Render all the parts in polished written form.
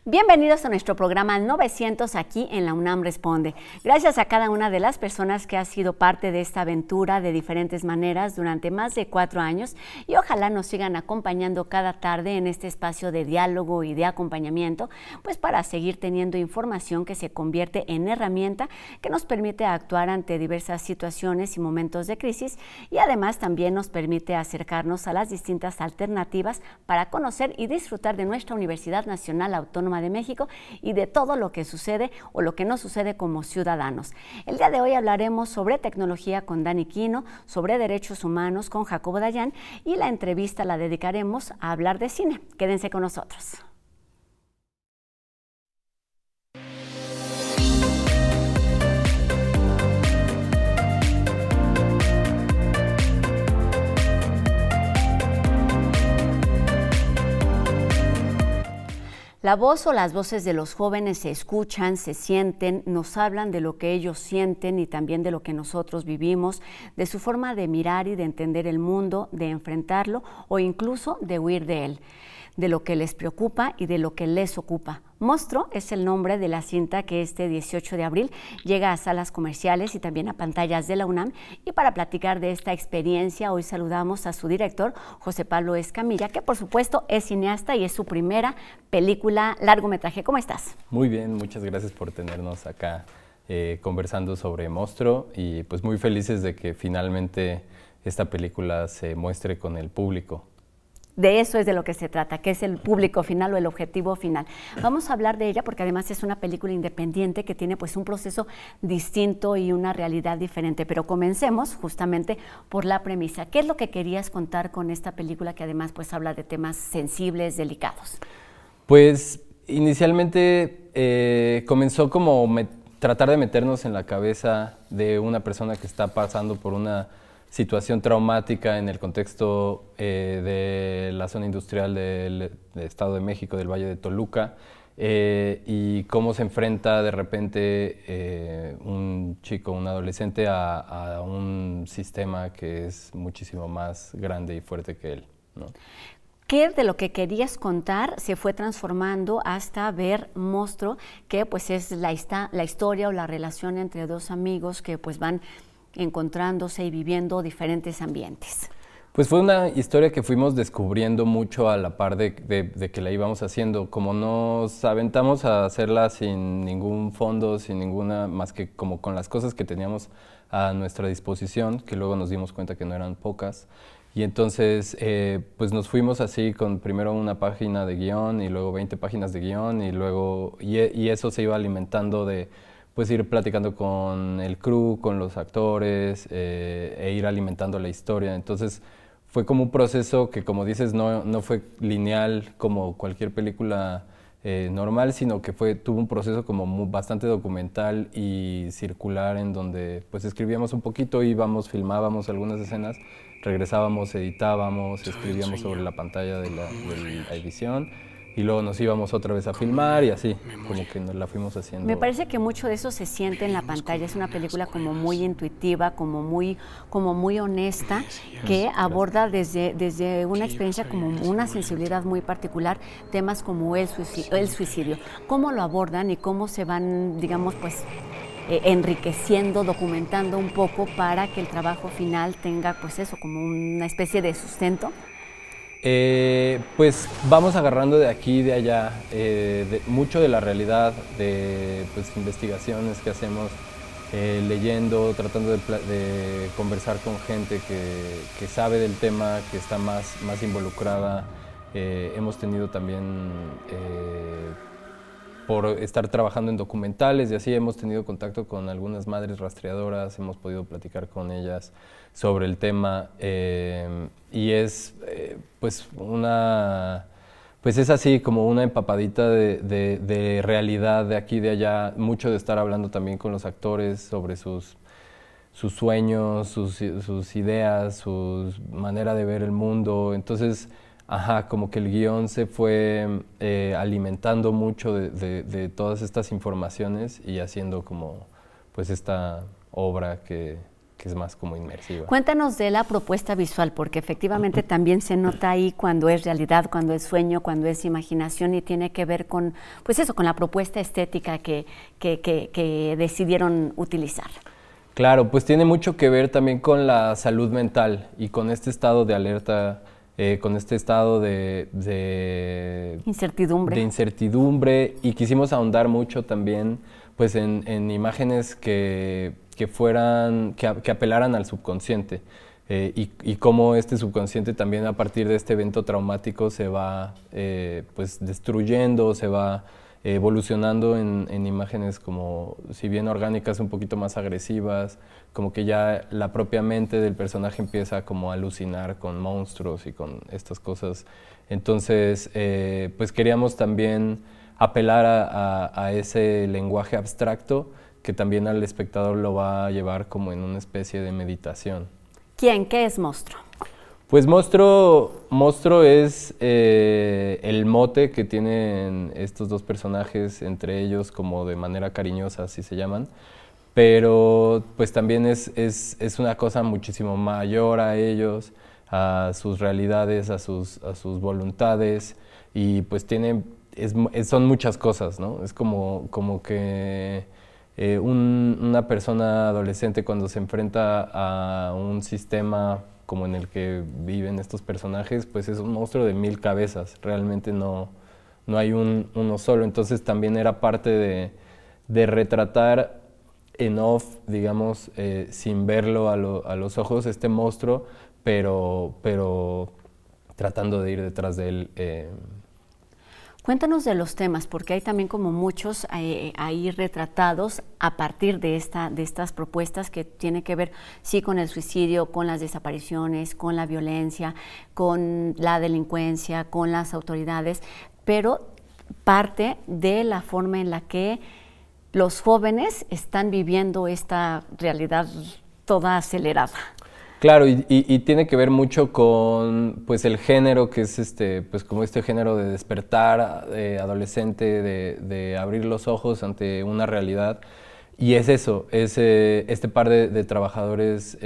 Bienvenidos a nuestro programa 900 aquí en la UNAM Responde. Gracias a cada una de las personas que ha sido parte de esta aventura de diferentes maneras durante más de 4 años y ojalá nos sigan acompañando cada tarde en este espacio de diálogo y de acompañamiento, pues para seguir teniendo información que se convierte en herramienta que nos permite actuar ante diversas situaciones y momentos de crisis y además también nos permite acercarnos a las distintas alternativas para conocer y disfrutar de nuestra Universidad Nacional Autónoma de México y de todo lo que sucede o lo que no sucede como ciudadanos. El día de hoy hablaremos sobre tecnología con Dani Quino, sobre derechos humanos con Jacobo Dayan y la entrevista la dedicaremos a hablar de cine. Quédense con nosotros. La voz o las voces de los jóvenes se escuchan, se sienten, nos hablan de lo que ellos sienten y también de lo que nosotros vivimos, de su forma de mirar y de entender el mundo, de enfrentarlo o incluso de huir de él, de lo que les preocupa y de lo que les ocupa. Monstruo es el nombre de la cinta que este 18 de abril llega a salas comerciales y también a pantallas de la UNAM. Y para platicar de esta experiencia, hoy saludamos a su director, José Pablo Escamilla, que por supuesto es cineasta y es su primera película largometraje. ¿Cómo estás? Muy bien, muchas gracias por tenernos acá conversando sobre Monstruo y pues muy felices de que finalmente esta película se muestre con el público. De eso es de lo que se trata, que es el público final o el objetivo final. Vamos a hablar de ella porque además es una película independiente que tiene pues un proceso distinto y una realidad diferente. Pero comencemos justamente por la premisa. ¿Qué es lo que querías contar con esta película que además pues habla de temas sensibles, delicados? Pues inicialmente comenzó como tratar de meternos en la cabeza de una persona que está pasando por una situación traumática en el contexto de la zona industrial del Estado de México, del Valle de Toluca, y cómo se enfrenta de repente un chico, un adolescente, a un sistema que es muchísimo más grande y fuerte que él, ¿no? ¿Qué de lo que querías contar se fue transformando hasta ver Monstruo, que pues es la historia o la relación entre dos amigos que pues van encontrándose y viviendo diferentes ambientes? Pues fue una historia que fuimos descubriendo mucho a la par de que la íbamos haciendo. Como nos aventamos a hacerla sin ningún fondo, sin ninguna, más que como con las cosas que teníamos a nuestra disposición, que luego nos dimos cuenta que no eran pocas. Y entonces pues nos fuimos así con primero una página de guión y luego 20 páginas de guión y eso se iba alimentando de pues ir platicando con el crew, con los actores e ir alimentando la historia. Entonces fue como un proceso que, como dices, no fue lineal como cualquier película normal, sino que tuvo un proceso como bastante documental y circular en donde pues escribíamos un poquito, íbamos, filmábamos algunas escenas, regresábamos, editábamos, escribíamos sobre la pantalla de la edición y luego nos íbamos otra vez a filmar y así, como que nos la fuimos haciendo. Me parece que mucho de eso se siente en la pantalla, es una película como muy intuitiva, como muy honesta, que aborda desde una experiencia como una sensibilidad muy particular, temas como el suicidio. ¿Cómo lo abordan y cómo se van, digamos, pues enriqueciendo, documentando un poco para que el trabajo final tenga pues eso, como una especie de sustento? Pues vamos agarrando de aquí y de allá mucho de la realidad, de pues, investigaciones que hacemos, leyendo, tratando de conversar con gente que sabe del tema, que está más involucrada. Hemos tenido también, por estar trabajando en documentales y así, hemos tenido contacto con algunas madres rastreadoras, hemos podido platicar con ellas sobre el tema y es pues es así como una empapadita de realidad de aquí y de allá, mucho de estar hablando también con los actores sobre sus sueños, sus ideas, su manera de ver el mundo. Entonces, como que el guión se fue alimentando mucho de todas estas informaciones y haciendo como pues esta obra que es más como inmersiva. Cuéntanos de la propuesta visual, porque efectivamente también se nota ahí cuando es realidad, cuando es sueño, cuando es imaginación, y tiene que ver con, pues eso, con la propuesta estética que decidieron utilizar. Claro, pues tiene mucho que ver también con la salud mental y con este estado de alerta, con este estado de incertidumbre, y quisimos ahondar mucho también pues en imágenes que apelaran al subconsciente, y cómo este subconsciente también a partir de este evento traumático se va pues destruyendo, se va evolucionando en imágenes como, si bien orgánicas, un poquito más agresivas, como que ya la propia mente del personaje empieza como a alucinar con monstruos y con estas cosas. Entonces, pues queríamos también apelar a ese lenguaje abstracto que también al espectador lo va a llevar como en una especie de meditación. ¿Quién? ¿Qué es Monstruo? Pues Monstruo es el mote que tienen estos dos personajes entre ellos como de manera cariñosa, así se llaman, pero pues también es una cosa muchísimo mayor a ellos, a sus realidades, a sus voluntades, y pues son muchas cosas, ¿no? Es como que una persona adolescente cuando se enfrenta a un sistema como en el que viven estos personajes, pues es un monstruo de 1000 cabezas, realmente no hay uno solo. Entonces también era parte de retratar en off, digamos, sin verlo a los ojos, este monstruo, pero tratando de ir detrás de él. Cuéntanos de los temas, porque hay también como muchos ahí retratados a partir de estas propuestas que tienen que ver, sí, con el suicidio, con las desapariciones, con la violencia, con la delincuencia, con las autoridades, pero parte de la forma en la que los jóvenes están viviendo esta realidad toda acelerada. Claro, y tiene que ver mucho con pues el género, que es pues como este género de despertar adolescente, de abrir los ojos ante una realidad. Y es eso, es este par de trabajadores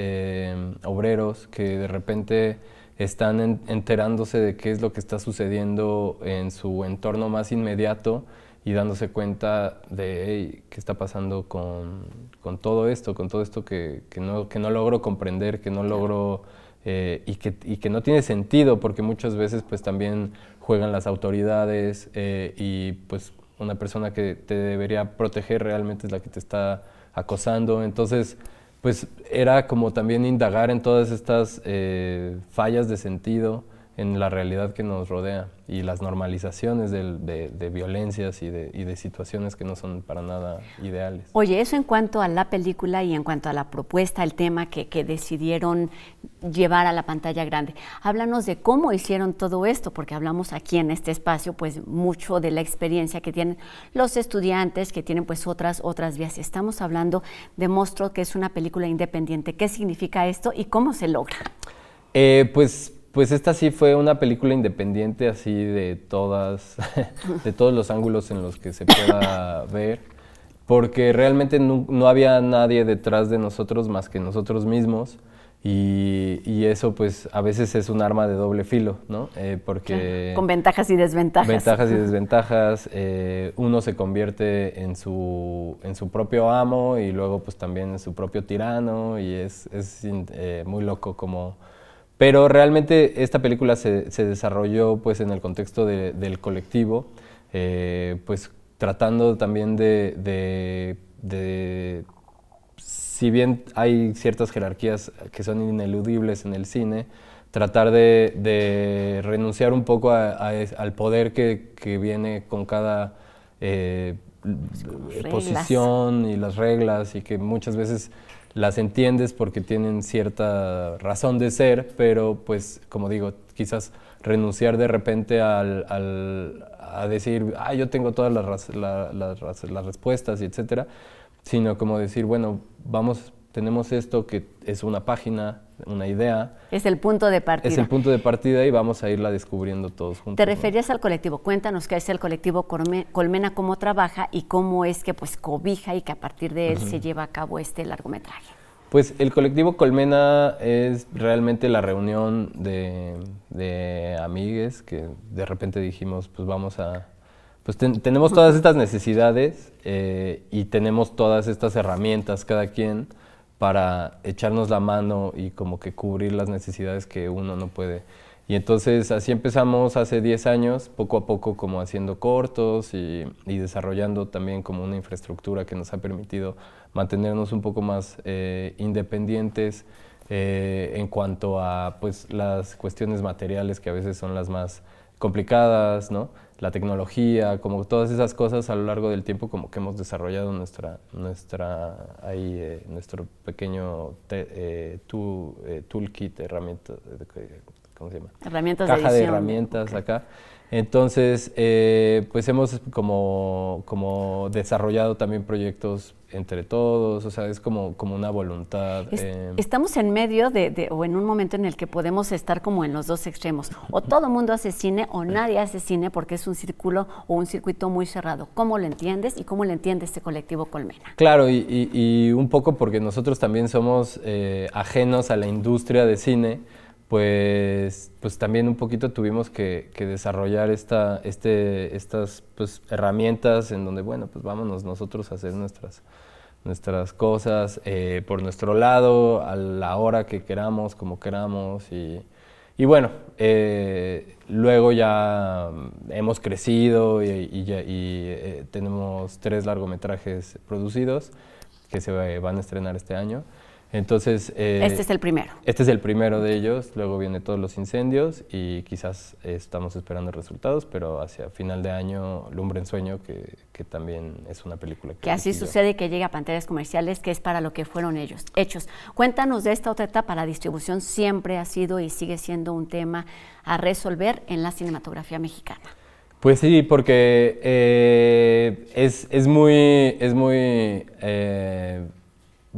obreros que de repente están enterándose de qué es lo que está sucediendo en su entorno más inmediato y dándose cuenta de hey, qué está pasando con todo esto que no logro comprender, que no logro y que no tiene sentido, porque muchas veces pues también juegan las autoridades y pues una persona que te debería proteger realmente es la que te está acosando. Entonces pues era como también indagar en todas estas fallas de sentido en la realidad que nos rodea y las normalizaciones de violencias y de situaciones que no son para nada ideales. Oye, eso en cuanto a la película y en cuanto a la propuesta, el tema que decidieron llevar a la pantalla grande. Háblanos de cómo hicieron todo esto, porque hablamos aquí en este espacio pues mucho de la experiencia que tienen los estudiantes, que tienen pues otras vías. Estamos hablando de Monstruo, que es una película independiente. ¿Qué significa esto y cómo se logra? Pues esta sí fue una película independiente, así de todos los ángulos en los que se pueda ver, porque realmente no había nadie detrás de nosotros más que nosotros mismos, y eso pues a veces es un arma de doble filo, ¿no? Porque con ventajas y desventajas. Ventajas y desventajas, uno se convierte en su propio amo y luego pues también en su propio tirano, y es muy loco como... Pero realmente esta película se desarrolló pues en el contexto del colectivo, pues tratando también si bien hay ciertas jerarquías que son ineludibles en el cine, tratar de renunciar un poco al poder que viene con cada posición y las reglas, y que muchas veces las entiendes porque tienen cierta razón de ser, pero pues como digo, quizás renunciar de repente a decir, yo tengo todas las respuestas y etcétera, sino como decir, bueno, tenemos esto que es una página, una idea. Es el punto de partida. Es el punto de partida y vamos a irla descubriendo todos juntos. Te referías al colectivo. Cuéntanos qué es el colectivo Colmena, cómo trabaja y cómo es que pues cobija y que a partir de él se lleva a cabo este largometraje. Pues el colectivo Colmena es realmente la reunión de amigues que de repente dijimos, pues vamos a... Pues tenemos todas estas necesidades y tenemos todas estas herramientas cada quien para echarnos la mano y como que cubrir las necesidades que uno no puede. Y entonces así empezamos hace 10 años, poco a poco como haciendo cortos y desarrollando también como una infraestructura que nos ha permitido mantenernos un poco más independientes en cuanto a pues, las cuestiones materiales que a veces son las más complicadas, ¿no? La tecnología, como todas esas cosas a lo largo del tiempo como que hemos desarrollado nuestro pequeño toolkit, herramienta, ¿cómo se llama? Herramientas Caja de de herramientas acá. Entonces, pues hemos como desarrollado también proyectos entre todos, o sea, es como una voluntad. Estamos en medio o en un momento en el que podemos estar como en los dos extremos. O todo mundo hace cine o nadie hace cine porque es un círculo o un circuito muy cerrado. ¿Cómo lo entiendes y cómo lo entiende este colectivo Colmena? Claro, y un poco porque nosotros también somos ajenos a la industria de cine, pues también un poquito tuvimos que desarrollar estas pues, herramientas en donde, bueno, pues vámonos nosotros a hacer nuestras cosas por nuestro lado, a la hora que queramos, como queramos, y bueno, luego ya hemos crecido y tenemos 3 largometrajes producidos que se van a estrenar este año. Entonces, este es el primero. Este es el primero de ellos, luego viene Todos los incendios y quizás estamos esperando resultados, pero hacia final de año Lumbre en sueño, que también es una película que así sucede y que llega a pantallas comerciales, que es para lo que fueron ellos hechos. Cuéntanos de esta otra etapa. La distribución siempre ha sido y sigue siendo un tema a resolver en la cinematografía mexicana. Pues sí, porque es muy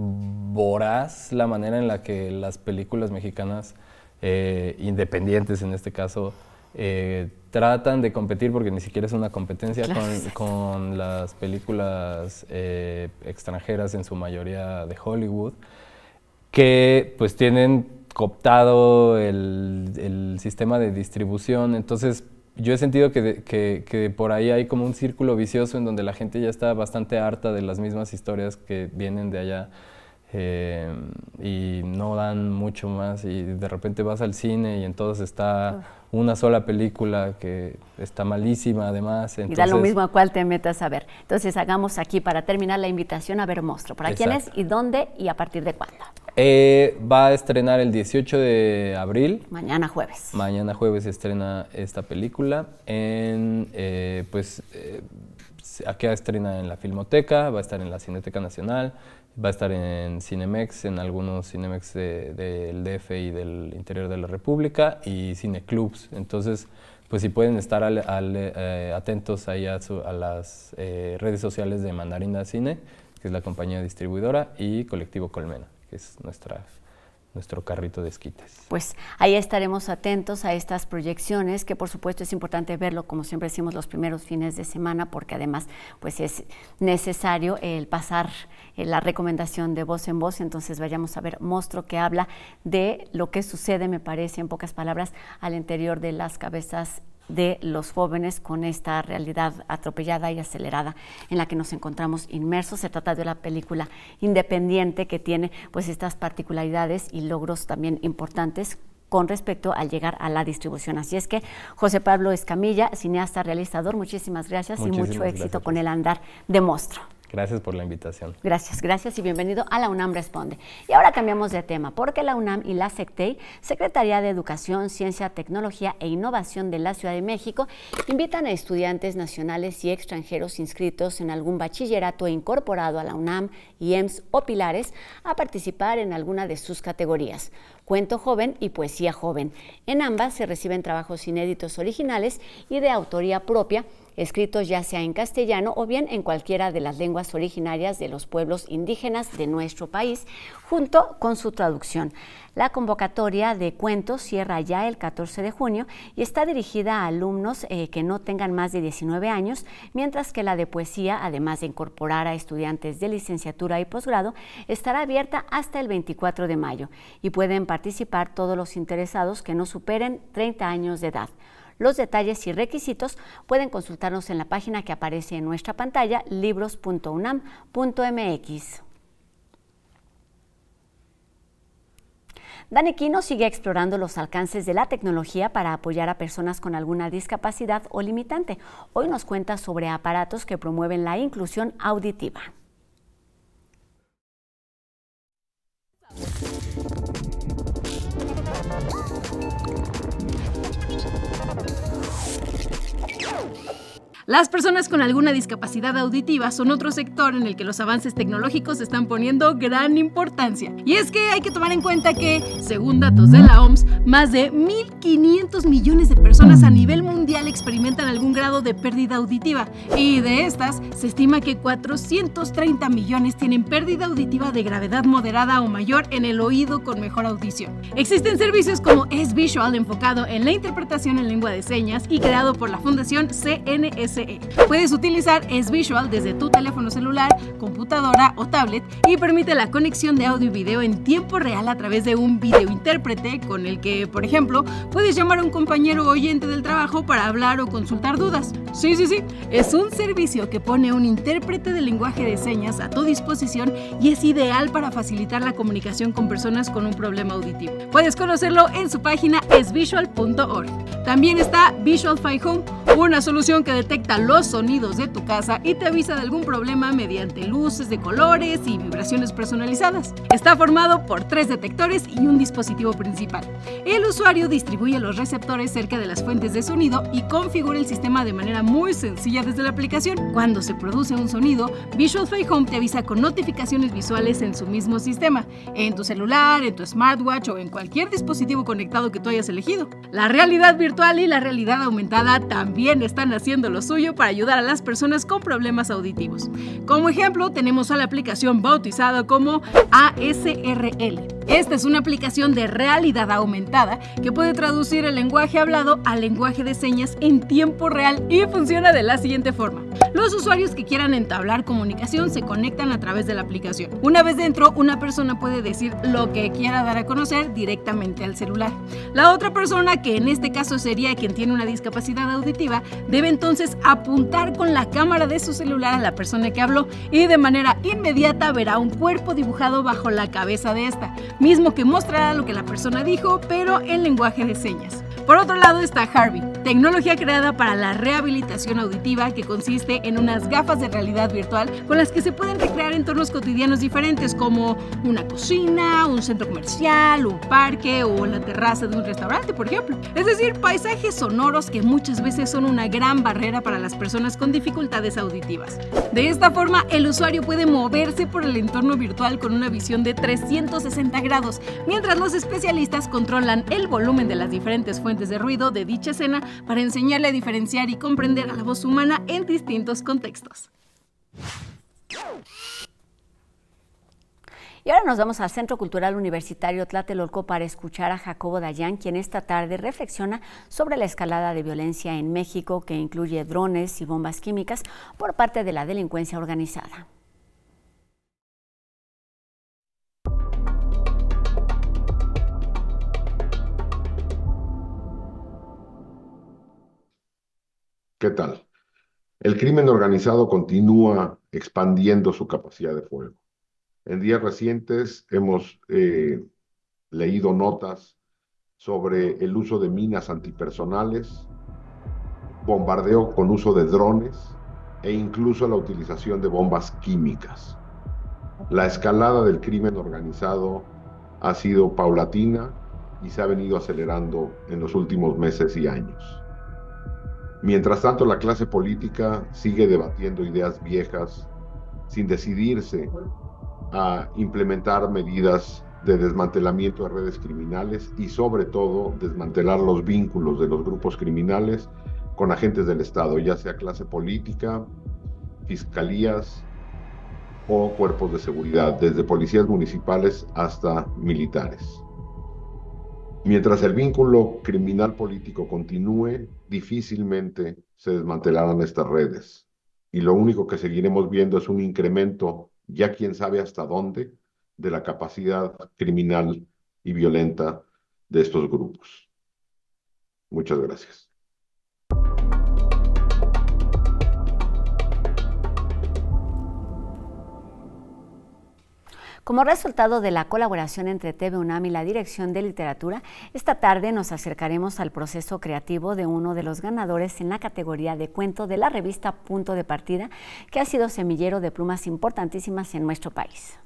voraz la manera en la que las películas mexicanas, independientes en este caso, tratan de competir, porque ni siquiera es una competencia, claro, con las películas extranjeras, en su mayoría de Hollywood, que pues tienen cooptado el sistema de distribución. Entonces yo he sentido que por ahí hay como un círculo vicioso en donde la gente ya está bastante harta de las mismas historias que vienen de allá y no dan mucho más, y de repente vas al cine y entonces está una sola película que está malísima además. Entonces, y da lo mismo a cuál te metas a ver. Entonces hagamos aquí para terminar la invitación a ver Monstruo. ¿Para quién es y dónde y a partir de cuándo? Va a estrenar el 18 de abril. Mañana jueves. Mañana jueves se estrena esta película. Acá estrena en la Filmoteca, va a estar en la Cineteca Nacional, va a estar en Cinemex, en algunos Cinemex del DF y del interior de la República, y cineclubs. Entonces, pues si pueden estar atentos ahí a las redes sociales de Mandarina Cine, que es la compañía distribuidora, y Colectivo Colmena, que es nuestro carrito de esquites. Pues ahí estaremos atentos a estas proyecciones, que por supuesto es importante verlo, como siempre decimos, los primeros fines de semana, porque además pues es necesario el pasar la recomendación de voz en voz. Entonces vayamos a ver Monstruo, que habla de lo que sucede, me parece, en pocas palabras, al interior de las cabezas de los jóvenes, con esta realidad atropellada y acelerada en la que nos encontramos inmersos. Se trata de una película independiente que tiene pues estas particularidades y logros también importantes con respecto al llegar a la distribución. Así es que José Pablo Escamilla, cineasta, realizador, muchísimas gracias y mucho éxito con el andar de Monstruo. Gracias por la invitación. Gracias y bienvenido a La UNAM Responde. Y ahora cambiamos de tema, porque la UNAM y la SECTEI, Secretaría de Educación, Ciencia, Tecnología e Innovación de la Ciudad de México, invitan a estudiantes nacionales y extranjeros inscritos en algún bachillerato incorporado a la UNAM, IEMS o Pilares a participar en alguna de sus categorías. cuento joven y poesía joven. En ambas se reciben trabajos inéditos originales y de autoría propia, escritos ya sea en castellano o bien en cualquiera de las lenguas originarias de los pueblos indígenas de nuestro país, junto con su traducción. La convocatoria de cuentos cierra ya el 14 de junio y está dirigida a alumnos que no tengan más de 19 años, mientras que la de poesía, además de incorporar a estudiantes de licenciatura y posgrado, estará abierta hasta el 24 de mayo y pueden participar todos los interesados que no superen 30 años de edad. Los detalles y requisitos pueden consultarnos en la página que aparece en nuestra pantalla, libros.unam.mx. Dani Quino sigue explorando los alcances de la tecnología para apoyar a personas con alguna discapacidad o limitante. Hoy nos cuenta sobre aparatos que promueven la inclusión auditiva. Las personas con alguna discapacidad auditiva son otro sector en el que los avances tecnológicos están poniendo gran importancia. Y es que hay que tomar en cuenta que, según datos de la OMS, más de 1.500 millones de personas a nivel mundial experimentan algún grado de pérdida auditiva. Y de estas, se estima que 430 millones tienen pérdida auditiva de gravedad moderada o mayor en el oído con mejor audición. Existen servicios como S-Visual, enfocado en la interpretación en lengua de señas y creado por la Fundación CNSE. Puedes utilizar S-Visual desde tu teléfono celular, computadora o tablet y permite la conexión de audio y video en tiempo real a través de un videointérprete con el que, por ejemplo, puedes llamar a un compañero oyente del trabajo para hablar o consultar dudas. Sí, es un servicio que pone un intérprete de lenguaje de señas a tu disposición y es ideal para facilitar la comunicación con personas con un problema auditivo. Puedes conocerlo en su página svisual.org. También está Visualify Home, una solución que detecta los sonidos de tu casa y te avisa de algún problema mediante luces de colores y vibraciones personalizadas. Está formado por 3 detectores y un dispositivo principal. El usuario distribuye los receptores cerca de las fuentes de sonido y configura el sistema de manera muy sencilla desde la aplicación. Cuando se produce un sonido, Visualify Home te avisa con notificaciones visuales en su mismo sistema, en tu celular, en tu smartwatch o en cualquier dispositivo conectado que tú hayas elegido. La realidad virtual y la realidad aumentada también están haciendo lo suyo para ayudar a las personas con problemas auditivos. Como ejemplo, tenemos a la aplicación bautizada como ASRL. Esta es una aplicación de realidad aumentada que puede traducir el lenguaje hablado al lenguaje de señas en tiempo real y funciona de la siguiente forma. Los usuarios que quieran entablar comunicación se conectan a través de la aplicación. Una vez dentro, una persona puede decir lo que quiera dar a conocer directamente al celular. La otra persona, que en este caso sería quien tiene una discapacidad auditiva, debe entonces apuntar con la cámara de su celular a la persona que habló y de manera inmediata verá un cuerpo dibujado bajo la cabeza de esta, mismo que mostrará lo que la persona dijo, pero en lenguaje de señas. Por otro lado está Harvey, tecnología creada para la rehabilitación auditiva que consiste en unas gafas de realidad virtual con las que se pueden recrear entornos cotidianos diferentes como una cocina, un centro comercial, un parque o la terraza de un restaurante, por ejemplo. Es decir, paisajes sonoros que muchas veces son una gran barrera para las personas con dificultades auditivas. De esta forma, el usuario puede moverse por el entorno virtual con una visión de 360 grados, mientras los especialistas controlan el volumen de las diferentes fuentes de ruido de dicha escena para enseñarle a diferenciar y comprender a la voz humana en distintos contextos. Y ahora nos vamos al Centro Cultural Universitario Tlatelolco para escuchar a Jacobo Dayan, quien esta tarde reflexiona sobre la escalada de violencia en México, que incluye drones y bombas químicas por parte de la delincuencia organizada. ¿Qué tal? El crimen organizado continúa expandiendo su capacidad de fuego. En días recientes hemos leído notas sobre el uso de minas antipersonales, bombardeo con uso de drones e incluso la utilización de bombas químicas. La escalada del crimen organizado ha sido paulatina y se ha venido acelerando en los últimos meses y años. Mientras tanto, la clase política sigue debatiendo ideas viejas sin decidirse a implementar medidas de desmantelamiento de redes criminales y sobre todo desmantelar los vínculos de los grupos criminales con agentes del Estado, ya sea clase política, fiscalías o cuerpos de seguridad, desde policías municipales hasta militares. Mientras el vínculo criminal político continúe, difícilmente se desmantelarán estas redes. Y lo único que seguiremos viendo es un incremento, ya quién sabe hasta dónde, de la capacidad criminal y violenta de estos grupos. Muchas gracias. Como resultado de la colaboración entre TV UNAM y la Dirección de Literatura, esta tarde nos acercaremos al proceso creativo de uno de los ganadores en la categoría de cuento de la revista Punto de Partida, que ha sido semillero de plumas importantísimas en nuestro país.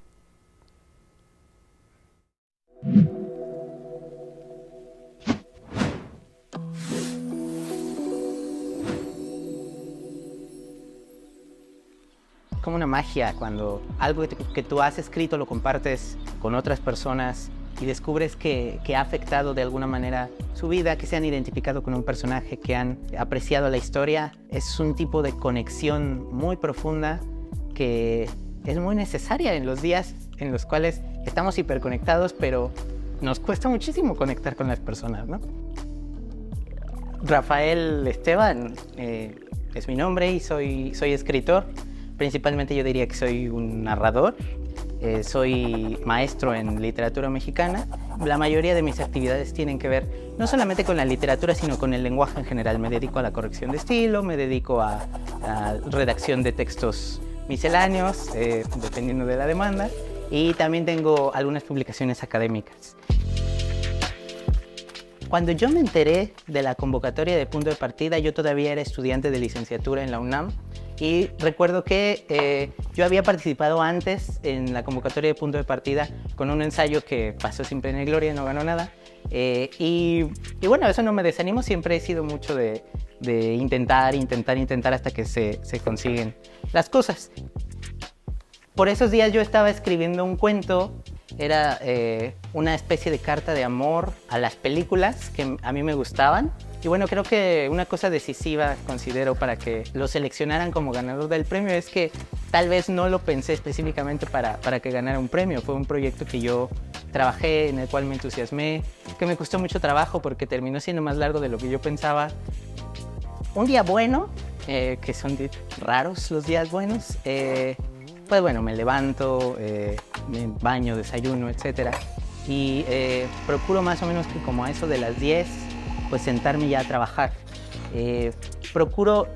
Como una magia cuando algo que tú has escrito lo compartes con otras personas y descubres que ha afectado de alguna manera su vida, que se han identificado con un personaje, que han apreciado la historia. Es un tipo de conexión muy profunda que es muy necesaria en los días en los cuales estamos hiperconectados, pero nos cuesta muchísimo conectar con las personas, ¿no? Rafael Esteban es mi nombre y soy escritor. Principalmente yo diría que soy un narrador, soy maestro en literatura mexicana. La mayoría de mis actividades tienen que ver no solamente con la literatura, sino con el lenguaje en general. Me dedico a la corrección de estilo, me dedico a redacción de textos misceláneos, dependiendo de la demanda, y también tengo algunas publicaciones académicas. Cuando yo me enteré de la convocatoria de Punto de Partida, yo todavía era estudiante de licenciatura en la UNAM. Y recuerdo que yo había participado antes en la convocatoria de Punto de Partida con un ensayo que pasó sin pena y gloria, no ganó nada. Y bueno, eso no me desanimó, siempre he sido mucho de intentar hasta que se consiguen las cosas. Por esos días yo estaba escribiendo un cuento, era una especie de carta de amor a las películas que a mí me gustaban. Y bueno, creo que una cosa decisiva, considero, para que lo seleccionaran como ganador del premio es que tal vez no lo pensé específicamente para que ganara un premio. Fue un proyecto que yo trabajé, en el cual me entusiasmé, que me costó mucho trabajo porque terminó siendo más largo de lo que yo pensaba. Un día bueno, que son raros los días buenos, pues bueno, me levanto, me baño, desayuno, etc. Y procuro más o menos que como a eso de las 10, pues sentarme ya a trabajar. Procuro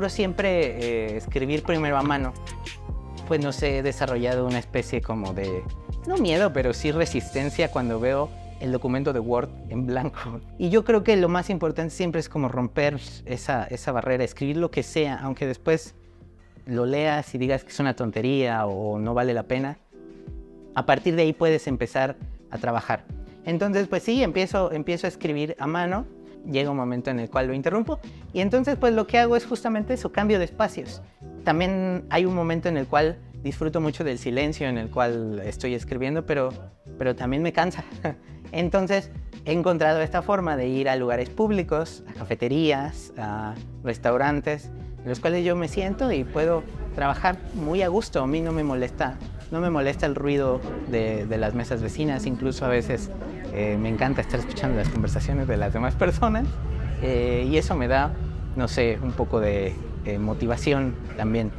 siempre escribir primero a mano. Pues no sé, he desarrollado una especie como de, no miedo, pero sí resistencia cuando veo el documento de Word en blanco. Y yo creo que lo más importante siempre es como romper esa barrera, escribir lo que sea, aunque después lo leas y digas que es una tontería o no vale la pena. A partir de ahí puedes empezar a trabajar. Entonces, pues sí, empiezo a escribir a mano. Llega un momento en el cual lo interrumpo y entonces pues lo que hago es justamente eso, cambio de espacios. También hay un momento en el cual disfruto mucho del silencio en el cual estoy escribiendo, pero también me cansa. Entonces he encontrado esta forma de ir a lugares públicos, a cafeterías, a restaurantes, en los cuales yo me siento y puedo trabajar muy a gusto. A mí no me molesta el ruido de las mesas vecinas, incluso a veces me encanta estar escuchando las conversaciones de las demás personas y eso me da, no sé, un poco de motivación también.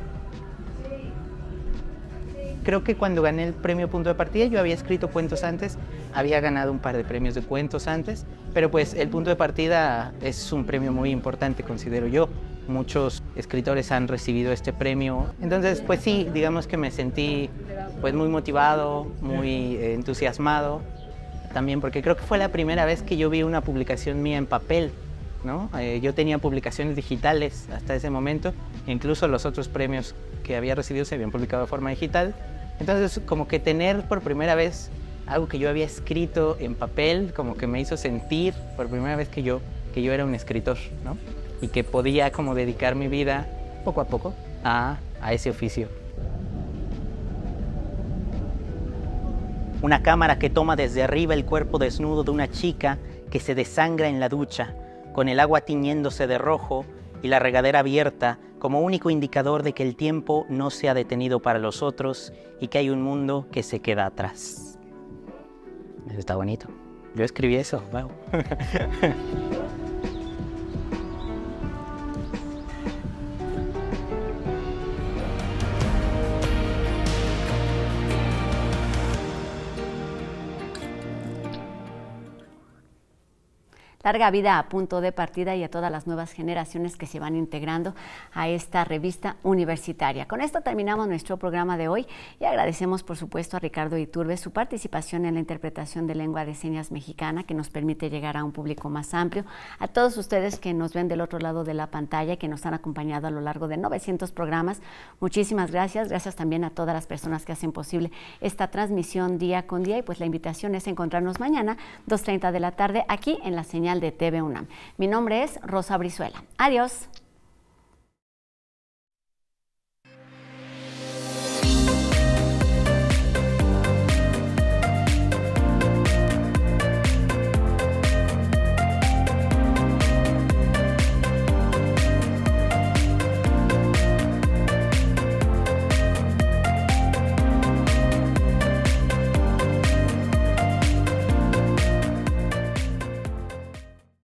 Creo que cuando gané el premio Punto de Partida yo había escrito cuentos antes, había ganado un par de premios de cuentos antes, pero pues el Punto de Partida es un premio muy importante, considero yo. Muchos escritores han recibido este premio, entonces pues sí, digamos que me sentí pues muy motivado, muy entusiasmado, también porque creo que fue la primera vez que yo vi una publicación mía en papel, ¿no? Yo tenía publicaciones digitales hasta ese momento, incluso los otros premios que había recibido se habían publicado de forma digital, entonces como que tener por primera vez algo que yo había escrito en papel, como que me hizo sentir por primera vez que yo era un escritor, ¿no? Y que podía como dedicar mi vida poco a poco a ese oficio. Una cámara que toma desde arriba el cuerpo desnudo de una chica que se desangra en la ducha, con el agua tiñéndose de rojo y la regadera abierta como único indicador de que el tiempo no se ha detenido para los otros y que hay un mundo que se queda atrás. Eso está bonito. Yo escribí eso, wow. Larga vida a Punto de Partida y a todas las nuevas generaciones que se van integrando a esta revista universitaria. Con esto terminamos nuestro programa de hoy y agradecemos por supuesto a Ricardo Iturbe su participación en la interpretación de lengua de señas mexicana que nos permite llegar a un público más amplio. A todos ustedes que nos ven del otro lado de la pantalla y que nos han acompañado a lo largo de 900 programas, muchísimas gracias. Gracias también a todas las personas que hacen posible esta transmisión día con día y pues la invitación es encontrarnos mañana 2:30 de la tarde aquí en la señal de TV UNAM. Mi nombre es Rosa Brizuela. Adiós.